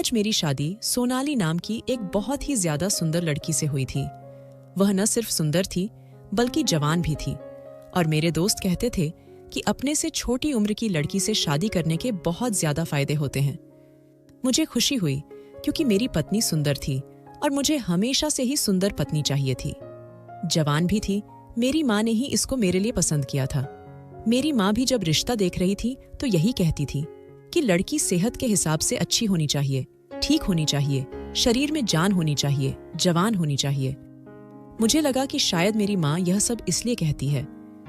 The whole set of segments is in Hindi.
आज मेरी शादी सोनाली नाम की एक बहुत ही ज्यादा सुंदर लड़की से हुई थी। वह न सिर्फ सुंदर थी बल्कि जवान भी थी और मेरे दोस्त कहते थे कि अपने से छोटी उम्र की लड़की से शादी करने के बहुत ज्यादा फायदे होते हैं। मुझे खुशी हुई क्योंकि मेरी पत्नी सुंदर थी और मुझे हमेशा से ही सुंदर पत्नी चाहिए थी। जवान भी थी। मेरी माँ ने ही इसको मेरे लिए पसंद किया था। मेरी माँ भी जब रिश्ता देख रही थी तो यही कहती थी कि लड़की सेहत के हिसाब से अच्छी होनी चाहिए, ठीक होनी चाहिए, शरीर में जान होनी चाहिए, जवान होनी चाहिए। मुझे लगा कि शायद मेरी माँ यह सब इसलिए कहती है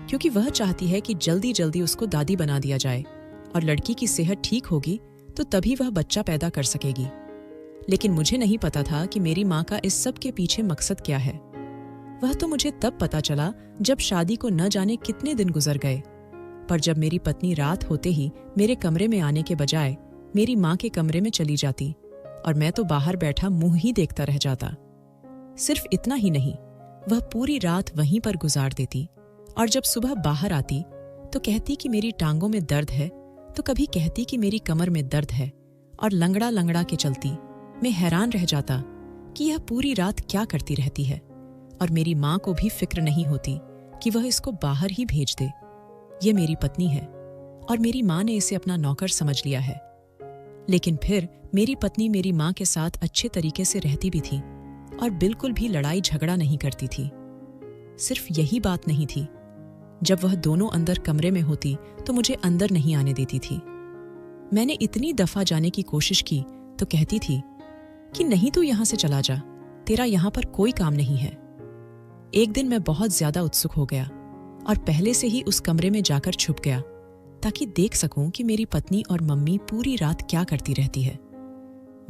क्योंकि वह चाहती है कि जल्दी जल्दी उसको दादी बना दिया जाए और लड़की की सेहत ठीक होगी तो तभी वह बच्चा पैदा कर सकेगी। लेकिन मुझे नहीं पता था कि मेरी माँ का इस सब के पीछे मकसद क्या है। वह तो मुझे तब पता चला जब शादी को न जाने कितने दिन गुजर गए। पर जब मेरी पत्नी रात होते ही मेरे कमरे में आने के बजाय मेरी माँ के कमरे में चली जाती और मैं तो बाहर बैठा मुंह ही देखता रह जाता। सिर्फ इतना ही नहीं, वह पूरी रात वहीं पर गुजार देती और जब सुबह बाहर आती तो कहती कि मेरी टांगों में दर्द है, तो कभी कहती कि मेरी कमर में दर्द है और लंगड़ा लंगड़ा के चलती। मैं हैरान रह जाता कि यह पूरी रात क्या करती रहती है और मेरी माँ को भी फिक्र नहीं होती कि वह इसको बाहर ही भेज दे। ये मेरी पत्नी है और मेरी माँ ने इसे अपना नौकर समझ लिया है। लेकिन फिर मेरी पत्नी मेरी माँ के साथ अच्छे तरीके से रहती भी थी और बिल्कुल भी लड़ाई झगड़ा नहीं करती थी। सिर्फ यही बात नहीं थी, जब वह दोनों अंदर कमरे में होती तो मुझे अंदर नहीं आने देती थी। मैंने इतनी दफा जाने की कोशिश की तो कहती थी कि नहीं, तू यहां से चला जा, तेरा यहां पर कोई काम नहीं है। एक दिन मैं बहुत ज्यादा उत्सुक हो गया और पहले से ही उस कमरे में जाकर छुप गया ताकि देख सकूं कि मेरी पत्नी और मम्मी पूरी रात क्या करती रहती है।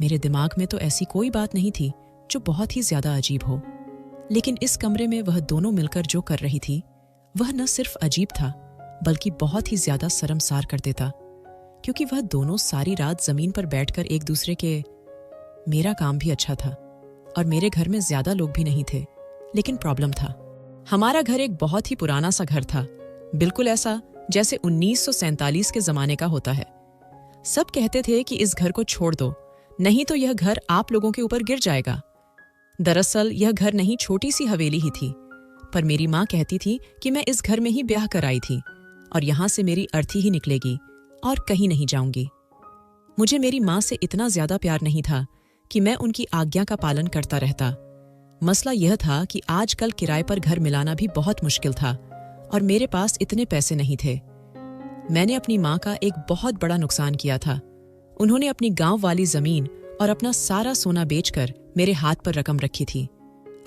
मेरे दिमाग में तो ऐसी कोई बात नहीं थी जो बहुत ही ज्यादा अजीब हो, लेकिन इस कमरे में वह दोनों मिलकर जो कर रही थी वह न सिर्फ अजीब था बल्कि बहुत ही ज्यादा शर्मसार कर देता, क्योंकि वह दोनों सारी रात जमीन पर बैठकर एक दूसरे के। मेरा काम भी अच्छा था और मेरे घर में ज्यादा लोग भी नहीं थे, लेकिन प्रॉब्लम था। हमारा घर एक बहुत ही पुराना सा घर था, बिल्कुल ऐसा जैसे 1947 के जमाने का होता है। सब कहते थे कि इस घर को छोड़ दो, नहीं तो यह घर आप लोगों के ऊपर गिर जाएगा। दरअसल यह घर नहीं, छोटी सी हवेली ही थी, पर मेरी माँ कहती थी कि मैं इस घर में ही ब्याह कराई थी और यहां से मेरी अर्थी ही निकलेगी और कहीं नहीं जाऊंगी। मुझे मेरी माँ से इतना ज्यादा प्यार नहीं था कि मैं उनकी आज्ञा का पालन करता रहता। मसला यह था कि आजकल किराए पर घर मिलाना भी बहुत मुश्किल था और मेरे पास इतने पैसे नहीं थे। मैंने अपनी माँ का एक बहुत बड़ा नुकसान किया था। उन्होंने अपनी गांव वाली जमीन और अपना सारा सोना बेचकर मेरे हाथ पर रकम रखी थी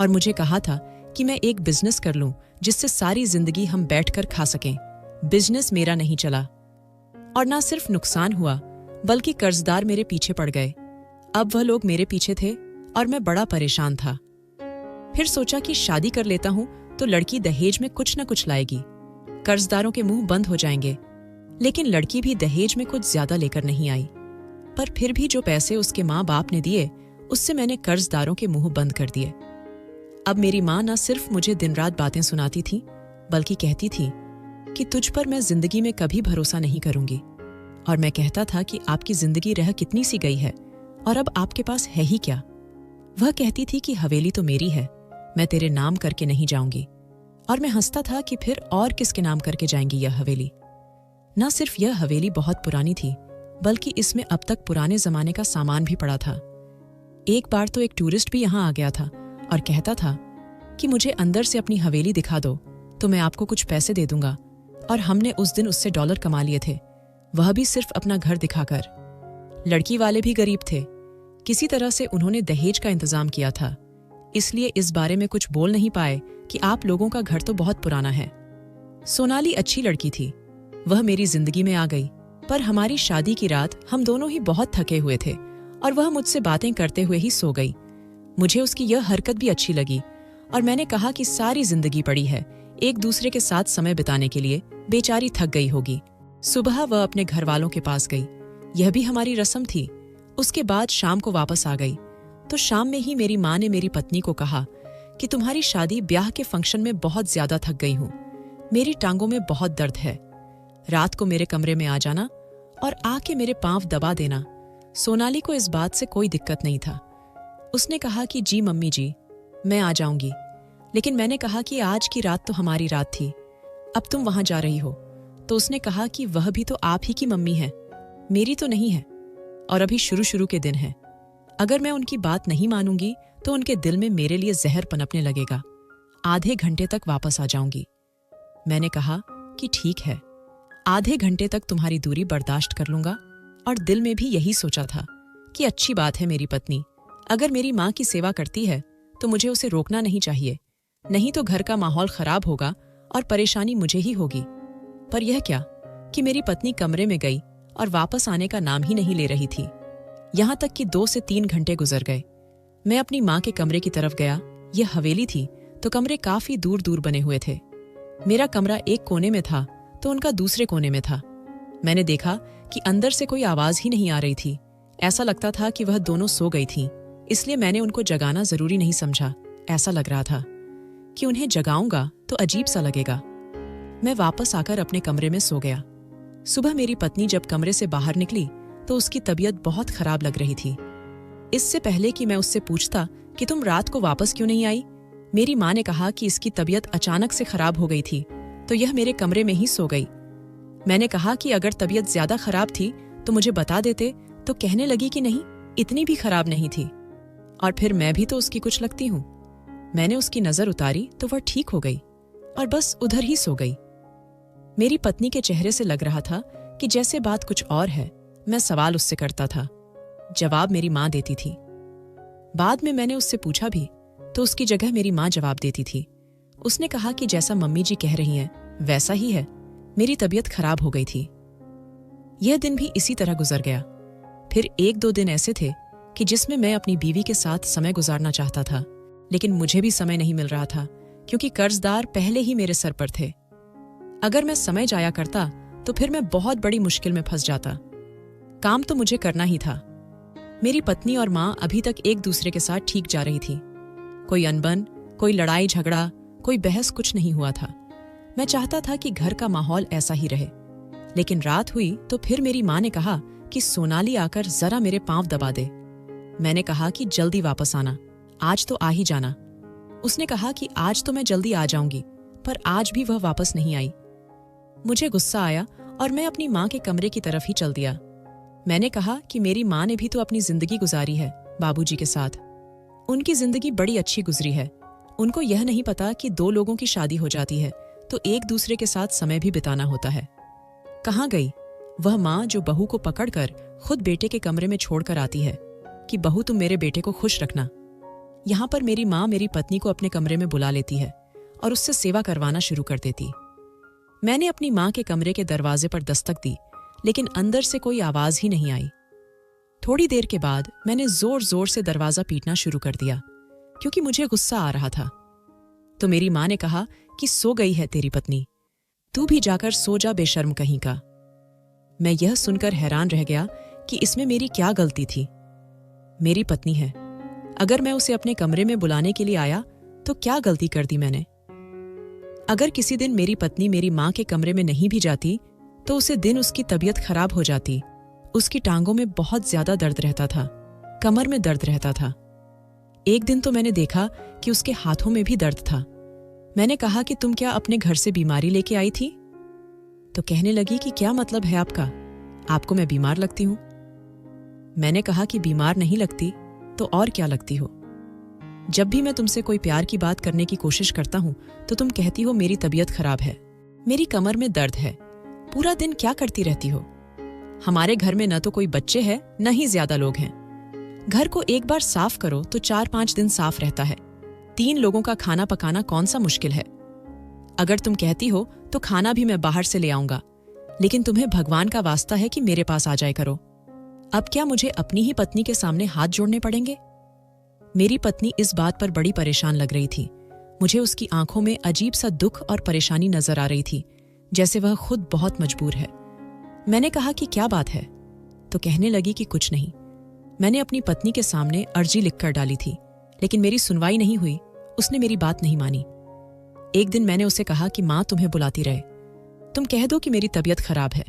और मुझे कहा था कि मैं एक बिजनेस कर लूं जिससे सारी जिंदगी हम बैठकर खा सकें। बिजनेस मेरा नहीं चला और ना सिर्फ नुकसान हुआ बल्कि कर्जदार मेरे पीछे पड़ गए। अब वह लोग मेरे पीछे थे और मैं बड़ा परेशान था। फिर सोचा कि शादी कर लेता हूं तो लड़की दहेज में कुछ न कुछ लाएगी, कर्जदारों के मुंह बंद हो जाएंगे। लेकिन लड़की भी दहेज में कुछ ज्यादा लेकर नहीं आई, पर फिर भी जो पैसे उसके माँ बाप ने दिए उससे मैंने कर्जदारों के मुंह बंद कर दिए। अब मेरी माँ न सिर्फ मुझे दिन रात बातें सुनाती थी बल्कि कहती थी कि तुझ पर मैं जिंदगी में कभी भरोसा नहीं करूंगी। और मैं कहता था कि आपकी जिंदगी रह कितनी सी गई है और अब आपके पास है ही क्या। वह कहती थी कि हवेली तो मेरी है, मैं तेरे नाम करके नहीं जाऊंगी। और मैं हंसता था कि फिर और किसके नाम करके जाएंगी यह हवेली। न सिर्फ यह हवेली बहुत पुरानी थी बल्कि इसमें अब तक पुराने जमाने का सामान भी पड़ा था। एक बार तो एक टूरिस्ट भी यहाँ आ गया था और कहता था कि मुझे अंदर से अपनी हवेली दिखा दो तो मैं आपको कुछ पैसे दे दूंगा। और हमने उस दिन उससे डॉलर कमा लिए थे, वह भी सिर्फ अपना घर दिखाकर। लड़की वाले भी गरीब थे, किसी तरह से उन्होंने दहेज का इंतजाम किया था, इसलिए इस बारे में कुछ बोल नहीं पाए कि आप लोगों का घर तो बहुत पुराना है। सोनाली अच्छी लड़की थी, वह मेरी जिंदगी में आ गई। पर हमारी शादी की रात हम दोनों ही बहुत थके हुए थे और वह मुझसे बातें करते हुए ही सो गई। मुझे उसकी यह हरकत भी अच्छी लगी और मैंने कहा कि सारी जिंदगी पड़ी है एक दूसरे के साथ समय बिताने के लिए, बेचारी थक गई होगी। सुबह वह अपने घर वालों के पास गई, यह भी हमारी रस्म थी। उसके बाद शाम को वापस आ गई तो शाम में ही मेरी माँ ने मेरी पत्नी को कहा कि तुम्हारी शादी ब्याह के फंक्शन में बहुत ज्यादा थक गई हूँ, मेरी टांगों में बहुत दर्द है। रात को मेरे कमरे में आ जाना और आके मेरे पांव दबा देना, सोनाली को इस बात से कोई दिक्कत नहीं था। उसने कहा कि जी मम्मी जी, मैं आ जाऊंगी। लेकिन मैंने कहा कि आज की रात तो हमारी रात थी, अब तुम वहां जा रही हो। तो उसने कहा कि वह भी तो आप ही की मम्मी है, मेरी तो नहीं है, और अभी शुरू शुरू के दिन है। अगर मैं उनकी बात नहीं मानूंगी तो उनके दिल में मेरे लिए जहर पनपने लगेगा। आधे घंटे तक वापस आ जाऊंगी। मैंने कहा कि ठीक है, आधे घंटे तक तुम्हारी दूरी बर्दाश्त कर लूंगा। और दिल में भी यही सोचा था कि अच्छी बात है, मेरी पत्नी अगर मेरी माँ की सेवा करती है तो मुझे उसे रोकना नहीं चाहिए, नहीं तो घर का माहौल खराब होगा और परेशानी मुझे ही होगी। पर यह क्या कि मेरी पत्नी कमरे में गई और वापस आने का नाम ही नहीं ले रही थी। यहां तक कि 2 से 3 घंटे गुजर गए। मैं अपनी माँ के कमरे की तरफ गया। यह हवेली थी तो कमरे काफी दूर दूर बने हुए थे। मेरा कमरा एक कोने में था तो उनका दूसरे कोने में था। मैंने देखा कि अंदर से कोई आवाज ही नहीं आ रही थी। ऐसा लगता था कि वह दोनों सो गई थीं, इसलिए मैंने उनको जगाना जरूरी नहीं समझा। ऐसा लग रहा था कि उन्हें जगाऊंगा तो अजीब सा लगेगा। मैं वापस आकर अपने कमरे में सो गया। सुबह मेरी पत्नी जब कमरे से बाहर निकली तो उसकी तबीयत बहुत खराब लग रही थी। इससे पहले कि मैं उससे पूछता कि तुम रात को वापस क्यों नहीं आई, मेरी माँ ने कहा कि इसकी तबीयत अचानक से खराब हो गई थी तो यह मेरे कमरे में ही सो गई। मैंने कहा कि अगर तबीयत ज्यादा खराब थी तो मुझे बता देते, तो कहने लगी कि नहीं, इतनी भी खराब नहीं थी, और फिर मैं भी तो उसकी कुछ लगती हूँ। मैंने उसकी नजर उतारी तो वह ठीक हो गई और बस उधर ही सो गई। मेरी पत्नी के चेहरे से लग रहा था कि जैसे बात कुछ और है। मैं सवाल उससे करता था, जवाब मेरी माँ देती थी। बाद में मैंने उससे पूछा भी तो उसकी जगह मेरी माँ जवाब देती थी। उसने कहा कि जैसा मम्मी जी कह रही हैं वैसा ही है, मेरी तबीयत खराब हो गई थी। यह दिन भी इसी तरह गुजर गया। फिर 1-2 दिन ऐसे थे कि जिसमें मैं अपनी बीवी के साथ समय गुजारना चाहता था, लेकिन मुझे भी समय नहीं मिल रहा था क्योंकि कर्जदार पहले ही मेरे सर पर थे। अगर मैं समय जाया करता तो फिर मैं बहुत बड़ी मुश्किल में फंस जाता। काम तो मुझे करना ही था। मेरी पत्नी और माँ अभी तक एक दूसरे के साथ ठीक जा रही थी। कोई अनबन, कोई लड़ाई झगड़ा, कोई बहस कुछ नहीं हुआ था। मैं चाहता था कि घर का माहौल ऐसा ही रहे। लेकिन रात हुई तो फिर मेरी माँ ने कहा कि सोनाली आकर जरा मेरे पांव दबा दे। मैंने कहा कि जल्दी वापस आना, आज तो आ ही जाना। उसने कहा कि आज तो मैं जल्दी आ जाऊंगी, पर आज भी वह वापस नहीं आई। मुझे गुस्सा आया और मैं अपनी माँ के कमरे की तरफ ही चल दिया। मैंने कहा कि मेरी माँ ने भी तो अपनी जिंदगी गुजारी है बाबूजी के साथ। उनकी जिंदगी बड़ी अच्छी गुजरी है। उनको यह नहीं पता कि 2 लोगों की शादी हो जाती है तो एक दूसरे के साथ समय भी बिताना होता है। कहाँ गई वह माँ जो बहू को पकड़कर खुद बेटे के कमरे में छोड़कर आती है कि बहू तुम मेरे बेटे को खुश रखना। यहाँ पर मेरी माँ मेरी पत्नी को अपने कमरे में बुला लेती है और उससे सेवा करवाना शुरू कर देती। मैंने अपनी माँ के कमरे के दरवाजे पर दस्तक दी, लेकिन अंदर से कोई आवाज ही नहीं आई। थोड़ी देर के बाद मैंने जोर जोर से दरवाजा पीटना शुरू कर दिया क्योंकि मुझे गुस्सा आ रहा था। तो मेरी माँ ने कहा कि सो गई है तेरी पत्नी, तू भी जाकर सो जा बेशर्म कहीं का। मैं यह सुनकर हैरान रह गया कि इसमें मेरी क्या गलती थी। मेरी पत्नी है, अगर मैं उसे अपने कमरे में बुलाने के लिए आया तो क्या गलती कर दी मैंने। अगर किसी दिन मेरी पत्नी मेरी माँ के कमरे में नहीं भी जाती तो उसे दिन उसकी तबीयत खराब हो जाती। उसकी टांगों में बहुत ज्यादा दर्द रहता था, कमर में दर्द रहता था। एक दिन तो मैंने देखा कि उसके हाथों में भी दर्द था। मैंने कहा कि तुम क्या अपने घर से बीमारी लेके आई थी? तो कहने लगी कि क्या मतलब है आपका, आपको मैं बीमार लगती हूं? मैंने कहा कि बीमार नहीं लगती तो और क्या लगती हो। जब भी मैं तुमसे कोई प्यार की बात करने की कोशिश करता हूं तो तुम कहती हो मेरी तबीयत खराब है, मेरी कमर में दर्द है। पूरा दिन क्या करती रहती हो? हमारे घर में न तो कोई बच्चे हैं न ही ज्यादा लोग हैं। घर को एक बार साफ करो तो 4-5 दिन साफ रहता है। 3 लोगों का खाना पकाना कौन सा मुश्किल है। अगर तुम कहती हो तो खाना भी मैं बाहर से ले आऊंगा, लेकिन तुम्हें भगवान का वास्ता है कि मेरे पास आ जाए करो। अब क्या मुझे अपनी ही पत्नी के सामने हाथ जोड़ने पड़ेंगे? मेरी पत्नी इस बात पर बड़ी परेशान लग रही थी। मुझे उसकी आंखों में अजीब सा दुख और परेशानी नजर आ रही थी, जैसे वह खुद बहुत मजबूर है। मैंने कहा कि क्या बात है? तो कहने लगी कि कुछ नहीं। मैंने अपनी पत्नी के सामने अर्जी लिखकर डाली थी, लेकिन मेरी सुनवाई नहीं हुई। उसने मेरी बात नहीं मानी। एक दिन मैंने उसे कहा कि माँ तुम्हें बुलाती रहे, तुम कह दो कि मेरी तबीयत खराब है।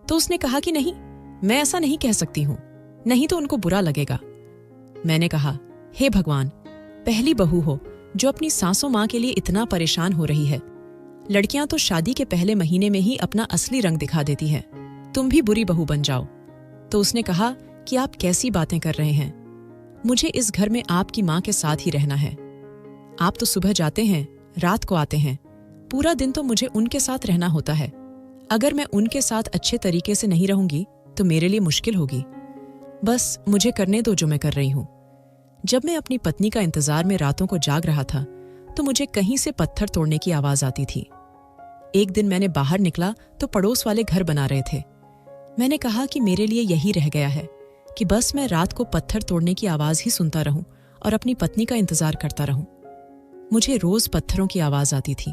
तो उसने कहा कि नहीं, मैं ऐसा नहीं कह सकती हूँ, नहीं तो उनको बुरा लगेगा। मैंने कहा, हे भगवान, पहली बहू हो जो अपनी सासों माँ के लिए इतना परेशान हो रही है। लड़कियां तो शादी के पहले महीने में ही अपना असली रंग दिखा देती हैं। तुम भी बुरी बहू बन जाओ। तो उसने कहा कि आप कैसी बातें कर रहे हैं, मुझे इस घर में आपकी माँ के साथ ही रहना है। आप तो सुबह जाते हैं, रात को आते हैं, पूरा दिन तो मुझे उनके साथ रहना होता है। अगर मैं उनके साथ अच्छे तरीके से नहीं रहूंगी तो मेरे लिए मुश्किल होगी। बस मुझे करने दो जो मैं कर रही हूं। जब मैं अपनी पत्नी का इंतजार में रातों को जाग रहा था तो मुझे कहीं से पत्थर तोड़ने की आवाज आती थी। एक दिन मैंने बाहर निकला तो पड़ोस वाले घर बना रहे थे। मैंने कहा कि मेरे लिए यही रह गया है कि बस मैं रात को पत्थर तोड़ने की आवाज ही सुनता रहूं और अपनी पत्नी का इंतजार करता रहूं। मुझे रोज पत्थरों की आवाज आती थी।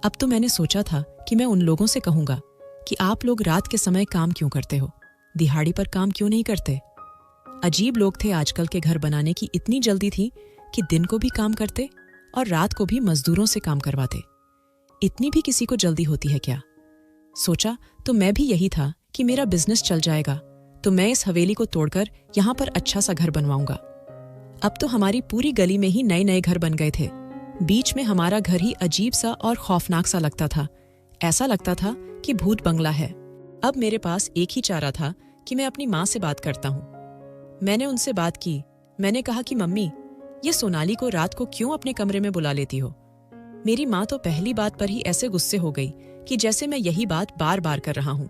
अब तो मैंने सोचा था कि मैं उन लोगों से कहूंगा कि आप लोग रात के समय काम क्यों करते हो, दिहाड़ी पर काम क्यों नहीं करते। अजीब लोग थे आजकल के घर बनाने की इतनी जल्दी थी कि दिन को भी काम करते और रात को भी मजदूरों से काम करवाते। इतनी भी किसी को जल्दी होती है क्या? सोचा तो मैं भी यही था कि मेरा बिजनेस चल जाएगा तो मैं इस हवेली को तोड़कर यहाँ पर अच्छा सा घर बनवाऊंगा। अब तो हमारी पूरी गली में ही नए नए घर बन गए थे। बीच में हमारा घर ही अजीब सा और खौफनाक सा लगता था। ऐसा लगता था कि भूत बंगला है। अब मेरे पास एक ही चारा था कि मैं अपनी माँ से बात करता हूँ। मैंने उनसे बात की। मैंने कहा कि मम्मी, ये सोनाली को रात को क्यों अपने कमरे में बुला लेती हो? मेरी माँ तो पहली बात पर ही ऐसे गुस्से हो गई कि जैसे मैं यही बात बार बार कर रहा हूँ।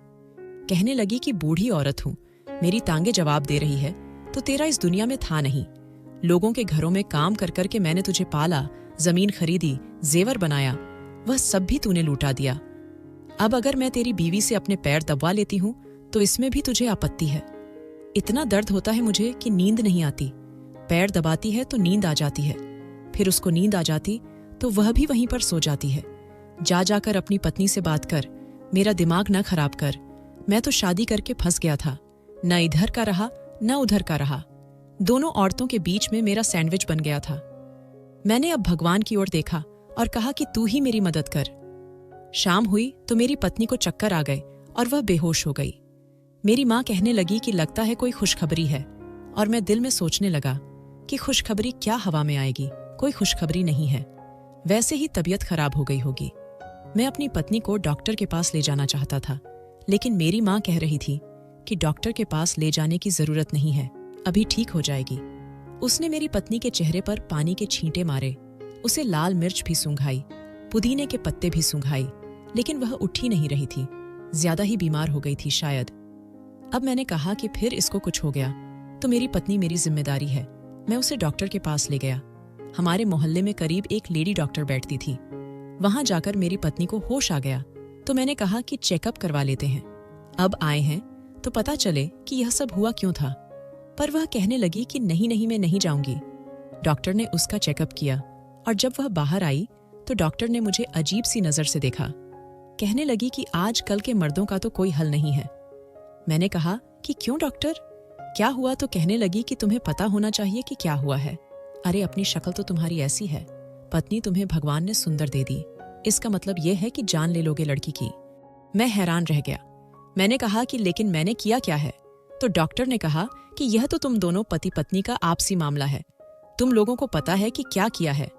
कहने लगी कि बूढ़ी औरत हूँ, मेरी टांगे जवाब दे रही है तो तेरा इस दुनिया में था नहीं। लोगों के घरों में काम कर कर के मैंने तुझे पाला, जमीन खरीदी, जेवर बनाया, वह सब भी तूने लूटा दिया। अब अगर मैं तेरी बीवी से अपने पैर दबवा लेती हूँ तो इसमें भी तुझे आपत्ति है। इतना दर्द होता है मुझे कि नींद नहीं आती। पैर दबाती है तो नींद आ जाती है, फिर उसको नींद आ जाती तो वह भी वहीं पर सो जाती है। जा जाकर अपनी पत्नी से बात कर, मेरा दिमाग न खराब कर। मैं तो शादी करके फंस गया था, न इधर का रहा न उधर का रहा। दोनों औरतों के बीच में मेरा सैंडविच बन गया था। मैंने अब भगवान की ओर देखा और कहा कि तू ही मेरी मदद कर। शाम हुई तो मेरी पत्नी को चक्कर आ गए और वह बेहोश हो गई। मेरी माँ कहने लगी कि लगता है कोई खुशखबरी है, और मैं दिल में सोचने लगा कि खुशखबरी क्या हवा में आएगी, कोई खुशखबरी नहीं है। वैसे ही तबीयत खराब हो गई होगी। मैं अपनी पत्नी को डॉक्टर के पास ले जाना चाहता था, लेकिन मेरी माँ कह रही थी कि डॉक्टर के पास ले जाने की जरूरत नहीं है, अभी ठीक हो जाएगी। उसने मेरी पत्नी के चेहरे पर पानी के छींटे मारे, उसे लाल मिर्च भी सूंघाई, पुदीने के पत्ते भी सूंघाई, लेकिन वह उठ ही नहीं रही थी। ज्यादा ही बीमार हो गई थी शायद। अब मैंने कहा कि फिर इसको कुछ हो गया तो मेरी पत्नी मेरी जिम्मेदारी है। मैं उसे डॉक्टर के पास ले गया। हमारे मोहल्ले में करीब एक लेडी डॉक्टर बैठती थी। वहां जाकर मेरी पत्नी को होश आ गया तो मैंने कहा कि चेकअप करवा लेते हैं। अब आए हैं तो पता चले कि यह सब हुआ क्यों था। पर वह कहने लगी कि नहीं नहीं, मैं नहीं जाऊंगी। डॉक्टर ने उसका चेकअप किया और जब वह बाहर आई तो डॉक्टर ने मुझे अजीब सी नजर से देखा। कहने लगी कि आज कल के मर्दों का तो कोई हल नहीं है। मैंने कहा कि क्यों डॉक्टर, क्या हुआ? तो कहने लगी कि तुम्हें पता होना चाहिए कि क्या हुआ है। अरे अपनी शक्ल तो तुम्हारी ऐसी है, पत्नी तुम्हें भगवान ने सुंदर दे दी, इसका मतलब यह है कि जान ले लोगे लड़की की। मैं हैरान रह गया। मैंने कहा कि लेकिन मैंने किया क्या है? तो डॉक्टर ने कहा कि यह तो तुम दोनों पति पत्नी का आपसी मामला है। तुम लोगों को पता है कि क्या किया है,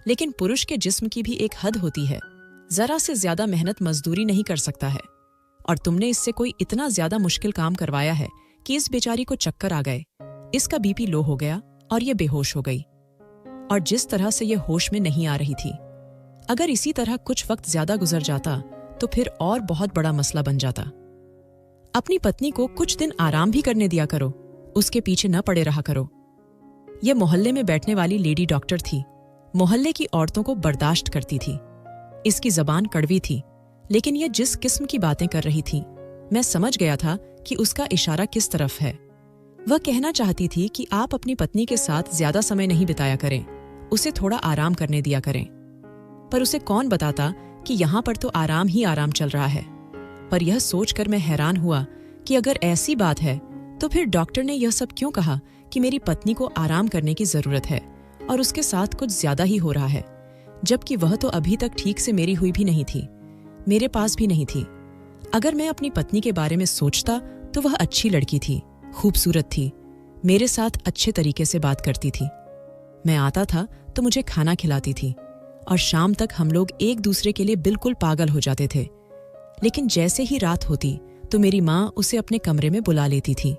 लेकिन पुरुष के जिस्म की भी एक हद होती है। जरा से ज्यादा मेहनत मजदूरी नहीं कर सकता है, और तुमने इससे कोई इतना ज्यादा मुश्किल काम करवाया है कि इस बेचारी को चक्कर आ गए, इसका बीपी लो हो गया और ये बेहोश हो गई। और जिस तरह से ये होश में नहीं आ रही थी, अगर इसी तरह कुछ वक्त ज्यादा गुजर जाता तो फिर और बहुत बड़ा मसला बन जाता। अपनी पत्नी को कुछ दिन आराम भी करने दिया करो, उसके पीछे न पड़े रहा करो। यह मोहल्ले में बैठने वाली लेडी डॉक्टर थी। मोहल्ले की औरतों को बर्दाश्त करती थी। इसकी जबान कड़वी थी, लेकिन यह जिस किस्म की बातें कर रही थी, मैं समझ गया था कि उसका इशारा किस तरफ है। वह कहना चाहती थी कि आप अपनी पत्नी के साथ ज्यादा समय नहीं बिताया करें, उसे थोड़ा आराम करने दिया करें। पर उसे कौन बताता कि यहाँ पर तो आराम ही आराम चल रहा है। पर यह सोचकर मैं हैरान हुआ कि अगर ऐसी बात है तो फिर डॉक्टर ने यह सब क्यों कहा कि मेरी पत्नी को आराम करने की जरूरत है और उसके साथ कुछ ज्यादा ही हो रहा है, जबकि वह तो अभी तक ठीक से मेरी हुई भी नहीं थी, मेरे पास भी नहीं थी। अगर मैं अपनी पत्नी के बारे में सोचता तो वह अच्छी लड़की थी, खूबसूरत थी, मेरे साथ अच्छे तरीके से बात करती थी। मैं आता था तो मुझे खाना खिलाती थी और शाम तक हम लोग एक दूसरे के लिए बिल्कुल पागल हो जाते थे। लेकिन जैसे ही रात होती तो मेरी माँ उसे अपने कमरे में बुला लेती थी।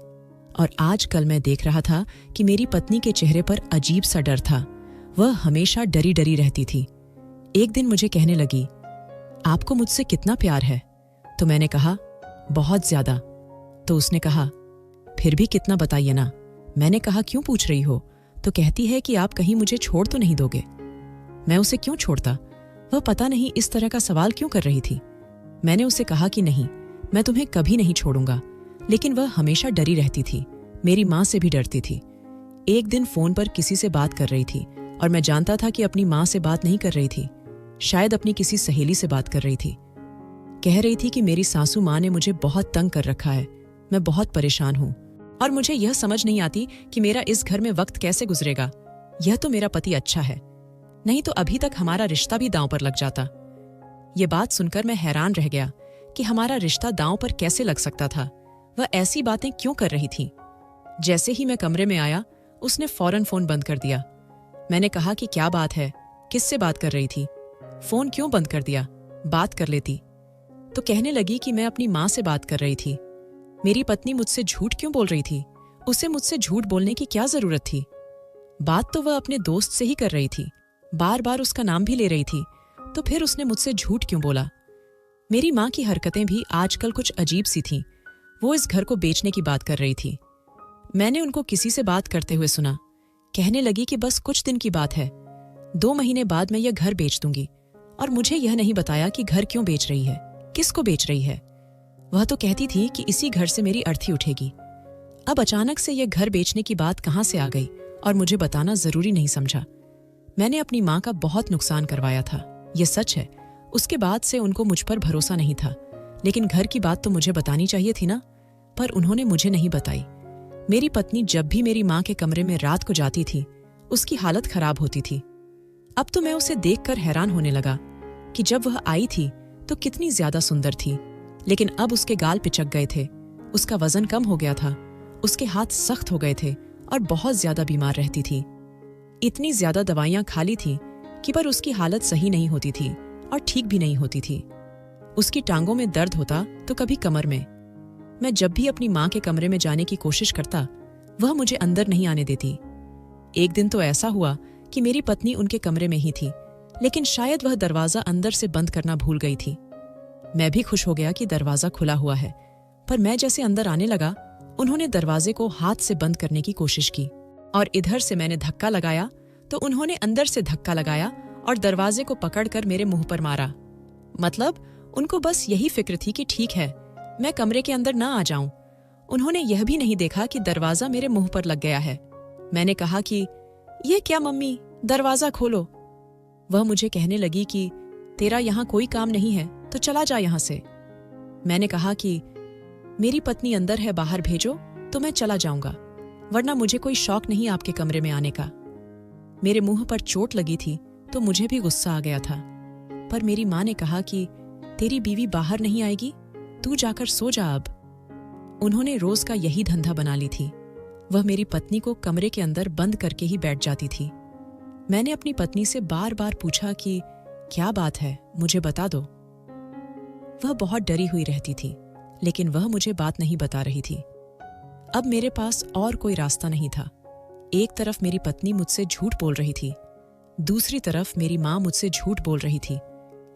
और आजकल मैं देख रहा था कि मेरी पत्नी के चेहरे पर अजीब सा डर था। वह हमेशा डरी डरी रहती थी। एक दिन मुझे कहने लगी, आपको मुझसे कितना प्यार है? तो मैंने कहा, बहुत ज्यादा। तो उसने कहा, फिर भी कितना बताइए ना। मैंने कहा, क्यों पूछ रही हो? तो कहती है कि आप कहीं मुझे छोड़ तो नहीं दोगे। मैं उसे क्यों छोड़ता? वह पता नहीं इस तरह का सवाल क्यों कर रही थी। मैंने उसे कहा कि नहीं, मैं तुम्हें कभी नहीं छोड़ूंगा। लेकिन वह हमेशा डरी रहती थी, मेरी माँ से भी डरती थी। एक दिन फोन पर किसी से बात कर रही थी और मैं जानता था कि अपनी माँ से बात नहीं कर रही थी, शायद अपनी किसी सहेली से बात कर रही थी। कह रही थी कि मेरी सासू माँ ने मुझे बहुत तंग कर रखा है, मैं बहुत परेशान हूँ और मुझे यह समझ नहीं आती कि मेरा इस घर में वक्त कैसे गुजरेगा। यह तो मेरा पति अच्छा है, नहीं तो अभी तक हमारा रिश्ता भी दांव पर लग जाता। ये बात सुनकर मैं हैरान रह गया कि हमारा रिश्ता दांव पर कैसे लग सकता था। वह ऐसी बातें क्यों कर रही थी? जैसे ही मैं कमरे में आया, उसने फौरन फोन बंद कर दिया। मैंने कहा कि क्या बात है, किससे बात कर रही थी? फोन क्यों बंद कर दिया? बात कर लेती। तो कहने लगी कि मैं अपनी माँ से बात कर रही थी। मेरी पत्नी मुझसे झूठ क्यों बोल रही थी? उसे मुझसे झूठ बोलने की क्या जरूरत थी? बात तो वह अपने दोस्त से ही कर रही थी, बार बार उसका नाम भी ले रही थी, तो फिर उसने मुझसे झूठ क्यों बोला? मेरी माँ की हरकतें भी आजकल कुछ अजीब सी थीं। वो इस घर को बेचने की बात कर रही थी। मैंने उनको किसी से बात करते हुए सुना। कहने लगी कि बस कुछ दिन की बात है, 2 महीने बाद मैं यह घर बेच दूंगी। और मुझे यह नहीं बताया कि घर क्यों बेच रही है, किसको बेच रही है। वह तो कहती थी कि इसी घर से मेरी अर्थी उठेगी। अब अचानक से यह घर बेचने की बात कहाँ से आ गई और मुझे बताना जरूरी नहीं समझा। मैंने अपनी माँ का बहुत नुकसान करवाया था, यह सच है। उसके बाद से उनको मुझ पर भरोसा नहीं था। लेकिन घर की बात तो मुझे बतानी चाहिए थी ना, पर उन्होंने मुझे नहीं बताई। मेरी पत्नी जब भी मेरी माँ के कमरे में रात को जाती थी, उसकी हालत खराब होती थी। अब तो मैं उसे देखकर हैरान होने लगा कि जब वह आई थी तो कितनी ज्यादा सुंदर थी, लेकिन अब उसके गाल पिचक गए थे, उसका वजन कम हो गया था, उसके हाथ सख्त हो गए थे और बहुत ज्यादा बीमार रहती थी। इतनी ज्यादा दवाइयां खा ली थी कि पर उसकी हालत सही नहीं होती थी और ठीक भी नहीं होती थी। उसकी टांगों में दर्द होता तो कभी कमर में। मैं जब भी अपनी माँ के कमरे में जाने की कोशिश करता, वह मुझे अंदर नहीं आने देती। एक दिन तो ऐसा हुआ कि मेरी पत्नी उनके कमरे में ही थी, लेकिन शायद वह दरवाजा अंदर से बंद करना भूल गई थी। मैं भी खुश हो गया कि दरवाजा खुला हुआ है, पर मैं जैसे अंदर आने लगा, उन्होंने दरवाजे को हाथ से बंद करने की कोशिश की और इधर से मैंने धक्का लगाया तो उन्होंने अंदर से धक्का लगाया और दरवाजे को पकड़कर मेरे मुंह पर मारा। मतलब उनको बस यही फिक्र थी कि ठीक है, मैं कमरे के अंदर ना आ जाऊं। उन्होंने यह भी नहीं देखा कि दरवाजा मेरे मुंह पर लग गया है। मैंने कहा कि ये क्या मम्मी, दरवाजा खोलो। वह मुझे कहने लगी कि तेरा यहाँ कोई काम नहीं है तो चला जा यहाँ से। मैंने कहा कि मेरी पत्नी अंदर है, बाहर भेजो तो मैं चला जाऊंगा, वरना मुझे कोई शौक नहीं आपके कमरे में आने का। मेरे मुंह पर चोट लगी थी तो मुझे भी गुस्सा आ गया था, पर मेरी माँ ने कहा कि तेरी बीवी बाहर नहीं आएगी, तू जाकर सो जा अब। उन्होंने रोज का यही धंधा बना ली थी। वह मेरी पत्नी को कमरे के अंदर बंद करके ही बैठ जाती थी। मैंने अपनी पत्नी से बार बार पूछा कि क्या बात है, मुझे बता दो। वह बहुत डरी हुई रहती थी, लेकिन वह मुझे बात नहीं बता रही थी। अब मेरे पास और कोई रास्ता नहीं था। एक तरफ मेरी पत्नी मुझसे झूठ बोल रही थी, दूसरी तरफ मेरी माँ मुझसे झूठ बोल रही थी।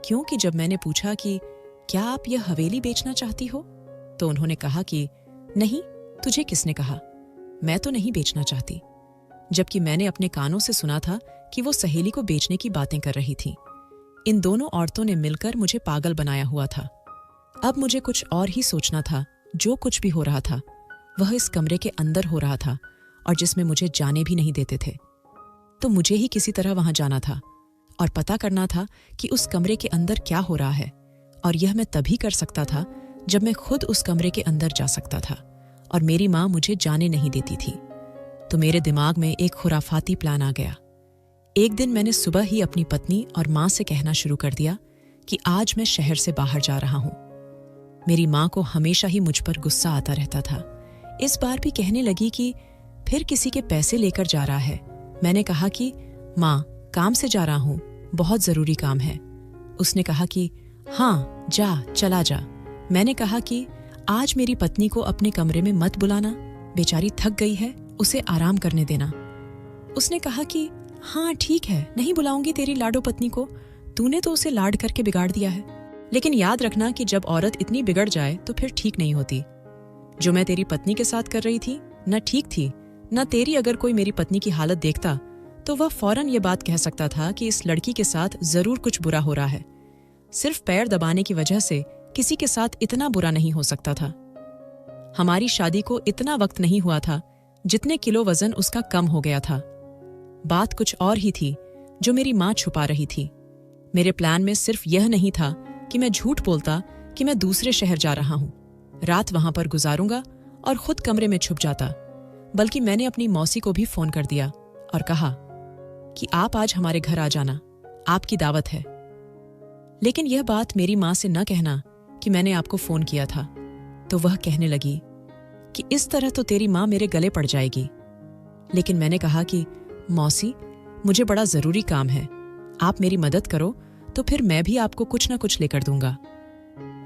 क्योंकि जब मैंने पूछा कि क्या आप यह हवेली बेचना चाहती हो, तो उन्होंने कहा कि नहीं, तुझे किसने कहा, मैं तो नहीं बेचना चाहती। जबकि मैंने अपने कानों से सुना था कि वो सहेली को बेचने की बातें कर रही थी। इन दोनों औरतों ने मिलकर मुझे पागल बनाया हुआ था। अब मुझे कुछ और ही सोचना था। जो कुछ भी हो रहा था वह इस कमरे के अंदर हो रहा था और जिसमें मुझे जाने भी नहीं देते थे। तो मुझे ही किसी तरह वहां जाना था और पता करना था कि उस कमरे के अंदर क्या हो रहा है। और यह मैं तभी कर सकता था जब मैं खुद उस कमरे के अंदर जा सकता था और मेरी माँ मुझे जाने नहीं देती थी। तो मेरे दिमाग में एक खुराफाती प्लान आ गया। एक दिन मैंने सुबह ही अपनी पत्नी और माँ से कहना शुरू कर दिया कि आज मैं शहर से बाहर जा रहा हूँ। मेरी माँ को हमेशा ही मुझ पर गुस्सा आता रहता था, इस बार भी कहने लगी कि फिर किसी के पैसे लेकर जा रहा है। मैंने कहा कि माँ, काम से जा रहा हूँ, बहुत जरूरी काम है। उसने कहा कि हाँ जा, चला जा। मैंने कहा कि आज मेरी पत्नी को अपने कमरे में मत बुलाना, बेचारी थक गई है, उसे आराम करने देना। उसने कहा कि हाँ ठीक है, नहीं बुलाऊंगी तेरी लाडो पत्नी को, तूने तो उसे लाड करके बिगाड़ दिया है। लेकिन याद रखना कि जब औरत इतनी बिगड़ जाए तो फिर ठीक नहीं होती। जो मैं तेरी पत्नी के साथ कर रही थी न ठीक थी, न तेरी अगर कोई मेरी पत्नी की हालत देखता तो वह फौरन ये बात कह सकता था कि इस लड़की के साथ जरूर कुछ बुरा हो रहा है। सिर्फ पैर दबाने की वजह से किसी के साथ इतना बुरा नहीं हो सकता था। हमारी शादी को इतना वक्त नहीं हुआ था जितने किलो वजन उसका कम हो गया था। बात कुछ और ही थी जो मेरी माँ छुपा रही थी। मेरे प्लान में सिर्फ यह नहीं था कि मैं झूठ बोलता कि मैं दूसरे शहर जा रहा हूं, रात वहां पर गुजारूंगा और खुद कमरे में छुप जाता, बल्कि मैंने अपनी मौसी को भी फोन कर दिया और कहा कि आप आज हमारे घर आ जाना, आपकी दावत है। लेकिन यह बात मेरी माँ से न कहना कि मैंने आपको फोन किया था, तो वह कहने लगी कि इस तरह तो तेरी माँ मेरे गले पड़ जाएगी। लेकिन मैंने कहा कि मौसी, मुझे बड़ा जरूरी काम है, आप मेरी मदद करो तो फिर मैं भी आपको कुछ न कुछ लेकर दूंगा।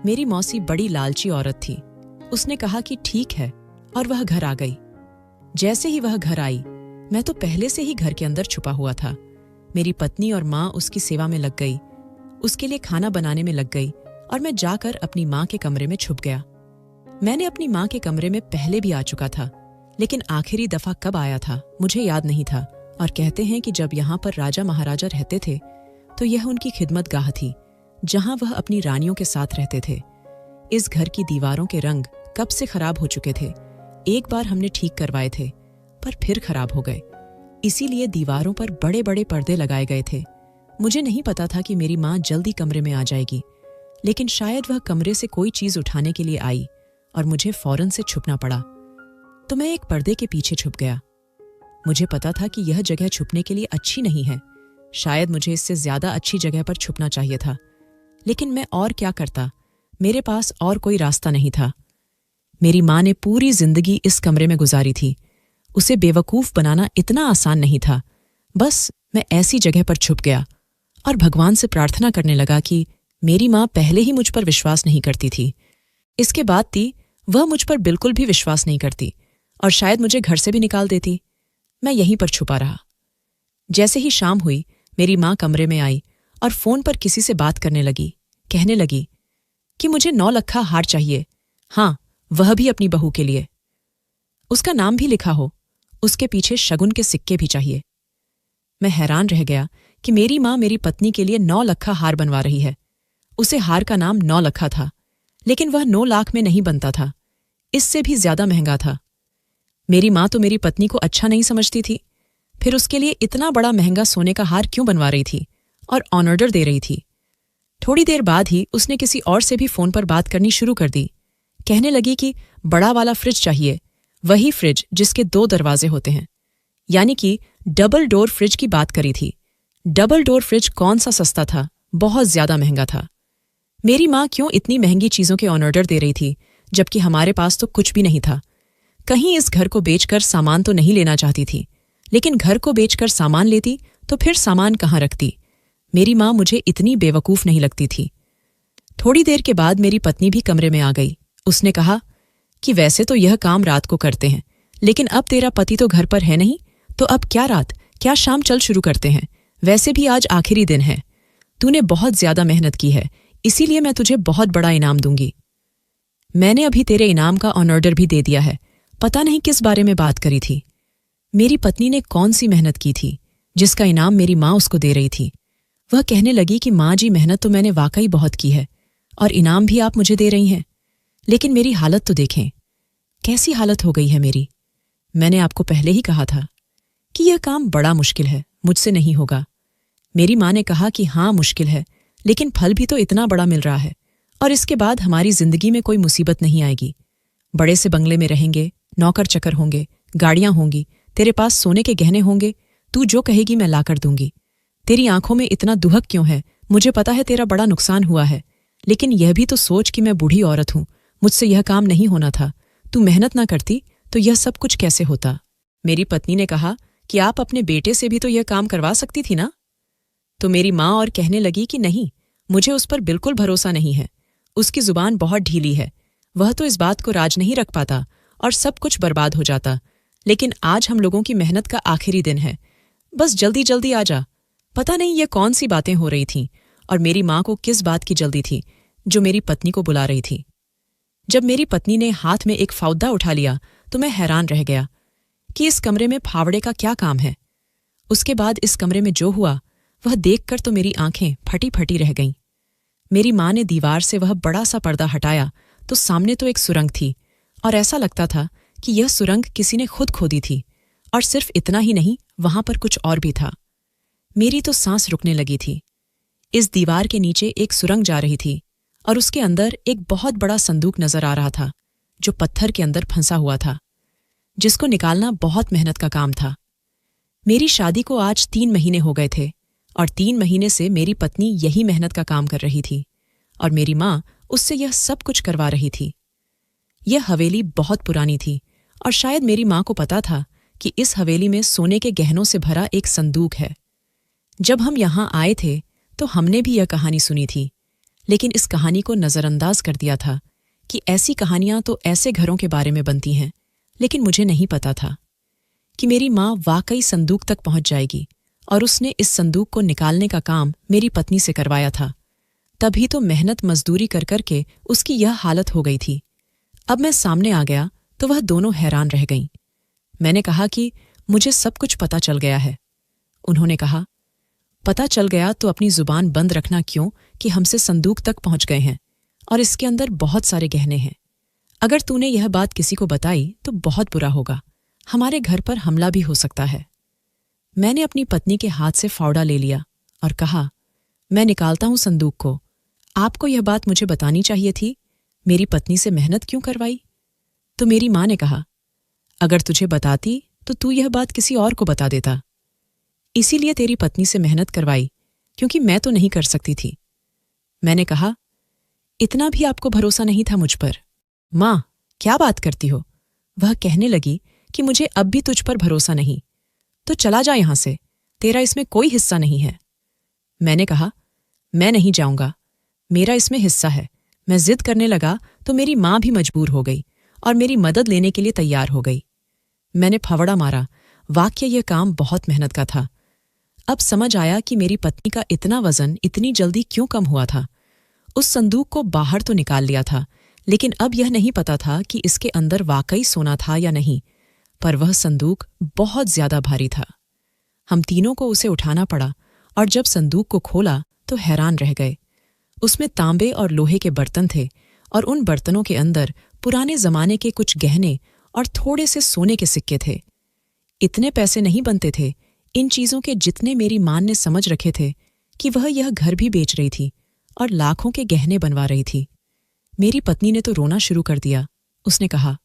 मेरी मौसी बड़ी लालची औरत थी। उसने कहा कि ठीक है, और वह घर आ गई। जैसे ही वह घर आई, मैं तो पहले से ही घर के अंदर छुपा हुआ था। मेरी पत्नी और माँ उसकी सेवा में लग गई, उसके लिए खाना बनाने में लग गई, और मैं जाकर अपनी माँ के कमरे में छुप गया। मैंने अपनी माँ के कमरे में पहले भी आ चुका था, लेकिन आखिरी दफा कब आया था मुझे याद नहीं था। और कहते हैं कि जब यहाँ पर राजा महाराजा रहते थे तो यह उनकी खिदमतगाह थी, जहां वह अपनी रानियों के साथ रहते थे। इस घर की दीवारों के रंग कब से खराब हो चुके थे। एक बार हमने ठीक करवाए थे, पर फिर खराब हो गए। इसीलिए दीवारों पर बड़े बड़े पर्दे लगाए गए थे। मुझे नहीं पता था कि मेरी माँ जल्दी कमरे में आ जाएगी, लेकिन शायद वह कमरे से कोई चीज उठाने के लिए आई और मुझे फौरन से छुपना पड़ा। तो मैं एक पर्दे के पीछे छुप गया। मुझे पता था कि यह जगह छुपने के लिए अच्छी नहीं है, शायद मुझे इससे ज्यादा अच्छी जगह पर छुपना चाहिए था। लेकिन मैं और क्या करता, मेरे पास और कोई रास्ता नहीं था। मेरी माँ ने पूरी जिंदगी इस कमरे में गुजारी थी। उसे बेवकूफ बनाना इतना आसान नहीं था। बस मैं ऐसी जगह पर छुप गया और भगवान से प्रार्थना करने लगा कि मेरी माँ पहले ही मुझ पर विश्वास नहीं करती थी, इसके बाद थी वह मुझ पर बिल्कुल भी विश्वास नहीं करती और शायद मुझे घर से भी निकाल देती। मैं यहीं पर छुपा रहा। जैसे ही शाम हुई, मेरी माँ कमरे में आई और फोन पर किसी से बात करने लगी। कहने लगी कि मुझे 9 लखा हार चाहिए, हाँ, वह भी अपनी बहू के लिए। उसका नाम भी लिखा हो, उसके पीछे शगुन के सिक्के भी चाहिए। मैं हैरान रह गया कि मेरी माँ मेरी पत्नी के लिए 9 लखा हार बनवा रही है। उसे हार का नाम 9 लखा था, लेकिन वह 9 लाख में नहीं बनता था, इससे भी ज्यादा महंगा था। मेरी माँ तो मेरी पत्नी को अच्छा नहीं समझती थी, फिर उसके लिए इतना बड़ा महंगा सोने का हार क्यों बनवा रही थी और ऑन ऑर्डर दे रही थी। थोड़ी देर बाद ही उसने किसी और से भी फोन पर बात करनी शुरू कर दी। कहने लगी कि बड़ा वाला फ्रिज चाहिए, वही फ्रिज जिसके 2 दरवाजे होते हैं, यानी कि डबल डोर फ्रिज की बात करी थी। डबल डोर फ्रिज कौन सा सस्ता था, बहुत ज्यादा महंगा था। मेरी माँ क्यों इतनी महंगी चीजों के ऑन ऑर्डर दे रही थी, जबकि हमारे पास तो कुछ भी नहीं था। कहीं इस घर को बेचकर सामान तो नहीं लेना चाहती थी, लेकिन घर को बेचकर सामान लेती तो फिर सामान कहाँ रखती। मेरी माँ मुझे इतनी बेवकूफ नहीं लगती थी। थोड़ी देर के बाद मेरी पत्नी भी कमरे में आ गई। उसने कहा कि वैसे तो यह काम रात को करते हैं, लेकिन अब तेरा पति तो घर पर है नहीं, तो अब क्या रात क्या शाम चल शुरू करते हैं। वैसे भी आज आखिरी दिन है, तूने बहुत ज्यादा मेहनत की है, इसीलिए मैं तुझे बहुत बड़ा इनाम दूंगी। मैंने अभी तेरे इनाम का ऑन ऑर्डर भी दे दिया है। पता नहीं किस बारे में बात करी थी। मेरी पत्नी ने कौन सी मेहनत की थी जिसका इनाम मेरी माँ उसको दे रही थी। वह कहने लगी कि माँ जी, मेहनत तो मैंने वाकई बहुत की है और इनाम भी आप मुझे दे रही हैं, लेकिन मेरी हालत तो देखें, कैसी हालत हो गई है मेरी। मैंने आपको पहले ही कहा था कि यह काम बड़ा मुश्किल है, मुझसे नहीं होगा। मेरी माँ ने कहा कि हाँ मुश्किल है, लेकिन फल भी तो इतना बड़ा मिल रहा है, और इसके बाद हमारी जिंदगी में कोई मुसीबत नहीं आएगी। बड़े से बंगले में रहेंगे, नौकर चकर होंगे, गाड़ियां होंगी, तेरे पास सोने के गहने होंगे, तू जो कहेगी मैं ला कर दूंगी। तेरी आंखों में इतना दुहक क्यों है, मुझे पता है तेरा बड़ा नुकसान हुआ है, लेकिन यह भी तो सोच कि मैं बूढ़ी औरत हूं, मुझसे यह काम नहीं होना था। तू मेहनत ना करती तो यह सब कुछ कैसे होता। मेरी पत्नी ने कहा कि आप अपने बेटे से भी तो यह काम करवा सकती थी ना। तो मेरी माँ और कहने लगी कि नहीं, मुझे उस पर बिल्कुल भरोसा नहीं है। उसकी जुबान बहुत ढीली है, वह तो इस बात को राज नहीं रख पाता और सब कुछ बर्बाद हो जाता। लेकिन आज हम लोगों की मेहनत का आखिरी दिन है, बस जल्दी जल्दी आ जा। पता नहीं ये कौन सी बातें हो रही थीं और मेरी माँ को किस बात की जल्दी थी जो मेरी पत्नी को बुला रही थी। जब मेरी पत्नी ने हाथ में एक फावड़ा उठा लिया तो मैं हैरान रह गया कि इस कमरे में फावड़े का क्या काम है। उसके बाद इस कमरे में जो हुआ वह देखकर तो मेरी आंखें फटी फटी रह गईं। मेरी माँ ने दीवार से वह बड़ा सा पर्दा हटाया तो सामने तो एक सुरंग थी और ऐसा लगता था कि यह सुरंग किसी ने खुद खोदी थी। और सिर्फ इतना ही नहीं, वहां पर कुछ और भी था। मेरी तो सांस रुकने लगी थी। इस दीवार के नीचे एक सुरंग जा रही थी और उसके अंदर एक बहुत बड़ा संदूक नजर आ रहा था जो पत्थर के अंदर फंसा हुआ था, जिसको निकालना बहुत मेहनत का काम था। मेरी शादी को आज 3 महीने हो गए थे और 3 महीने से मेरी पत्नी यही मेहनत का काम कर रही थी और मेरी माँ उससे यह सब कुछ करवा रही थी। यह हवेली बहुत पुरानी थी और शायद मेरी माँ को पता था कि इस हवेली में सोने के गहनों से भरा एक संदूक है। जब हम यहाँ आए थे तो हमने भी यह कहानी सुनी थी, लेकिन इस कहानी को नज़रअंदाज कर दिया था कि ऐसी कहानियां तो ऐसे घरों के बारे में बनती हैं। लेकिन मुझे नहीं पता था कि मेरी माँ वाकई संदूक तक पहुंच जाएगी और उसने इस संदूक को निकालने का काम मेरी पत्नी से करवाया था। तभी तो मेहनत मजदूरी कर करके उसकी यह हालत हो गई थी। अब मैं सामने आ गया तो वह दोनों हैरान रह गईं। मैंने कहा कि मुझे सब कुछ पता चल गया है। उन्होंने कहा, पता चल गया तो अपनी जुबान बंद रखना क्यों कि हमसे संदूक तक पहुंच गए हैं और इसके अंदर बहुत सारे गहने हैं। अगर तूने यह बात किसी को बताई तो बहुत बुरा होगा, हमारे घर पर हमला भी हो सकता है। मैंने अपनी पत्नी के हाथ से फावड़ा ले लिया और कहा, मैं निकालता हूं संदूक को। आपको यह बात मुझे बतानी चाहिए थी, मेरी पत्नी से मेहनत क्यों करवाई? तो मेरी माँ ने कहा, अगर तुझे बताती तो तू यह बात किसी और को बता देता। इसीलिए तेरी पत्नी से मेहनत करवाई, क्योंकि मैं तो नहीं कर सकती थी। मैंने कहा, इतना भी आपको भरोसा नहीं था मुझ पर? माँ, क्या बात करती हो? वह कहने लगी कि मुझे अब भी तुझ पर भरोसा नहीं, तो चला जा यहां से, तेरा इसमें कोई हिस्सा नहीं है। मैंने कहा, मैं नहीं जाऊंगा, मेरा इसमें हिस्सा है। मैं जिद करने लगा तो मेरी माँ भी मजबूर हो गई और मेरी मदद लेने के लिए तैयार हो गई। मैंने फवड़ा मारा। वाकई यह काम बहुत मेहनत का था। अब समझ आया कि मेरी पत्नी का इतना वजन इतनी जल्दी क्यों कम हुआ था। उस संदूक को बाहर तो निकाल लिया था, लेकिन अब यह नहीं पता था कि इसके अंदर वाकई सोना था या नहीं। पर वह संदूक बहुत ज्यादा भारी था। हम तीनों को उसे उठाना पड़ा और जब संदूक को खोला तो हैरान रह गए। उसमें तांबे और लोहे के बर्तन थे और उन बर्तनों के अंदर पुराने जमाने के कुछ गहने और थोड़े से सोने के सिक्के थे। इतने पैसे नहीं बनते थे इन चीजों के जितने मेरी मां ने समझ रखे थे कि वह यह घर भी बेच रही थी और लाखों के गहने बनवा रही थी। मेरी पत्नी ने तो रोना शुरू कर दिया। उसने कहा,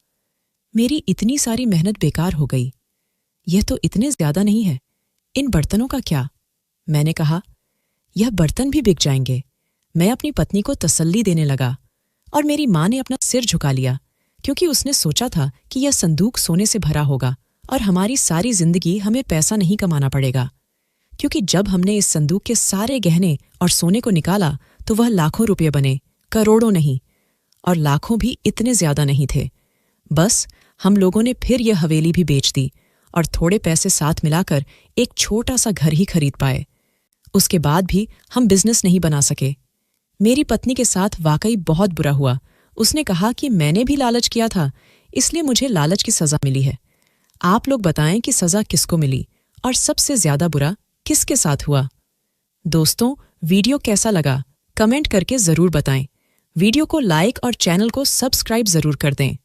मेरी इतनी सारी मेहनत बेकार हो गई। यह तो इतने ज्यादा नहीं है, इन बर्तनों का क्या? मैंने कहा, यह बर्तन भी बिक जाएंगे। मैं अपनी पत्नी को तसल्ली देने लगा और मेरी माँ ने अपना सिर झुका लिया, क्योंकि उसने सोचा था कि यह संदूक सोने से भरा होगा और हमारी सारी जिंदगी हमें पैसा नहीं कमाना पड़ेगा। क्योंकि जब हमने इस संदूक के सारे गहने और सोने को निकाला तो वह लाखों रुपये बने, करोड़ों नहीं। और लाखों भी इतने ज्यादा नहीं थे। बस हम लोगों ने फिर यह हवेली भी बेच दी और थोड़े पैसे साथ मिलाकर एक छोटा सा घर ही खरीद पाए। उसके बाद भी हम बिजनेस नहीं बना सके। मेरी पत्नी के साथ वाकई बहुत बुरा हुआ। उसने कहा कि मैंने भी लालच किया था, इसलिए मुझे लालच की सजा मिली है। आप लोग बताएं कि सजा किसको मिली और सबसे ज्यादा बुरा किसके साथ हुआ? दोस्तों, वीडियो कैसा लगा कमेंट करके जरूर बताएं। वीडियो को लाइक और चैनल को सब्सक्राइब जरूर कर दें।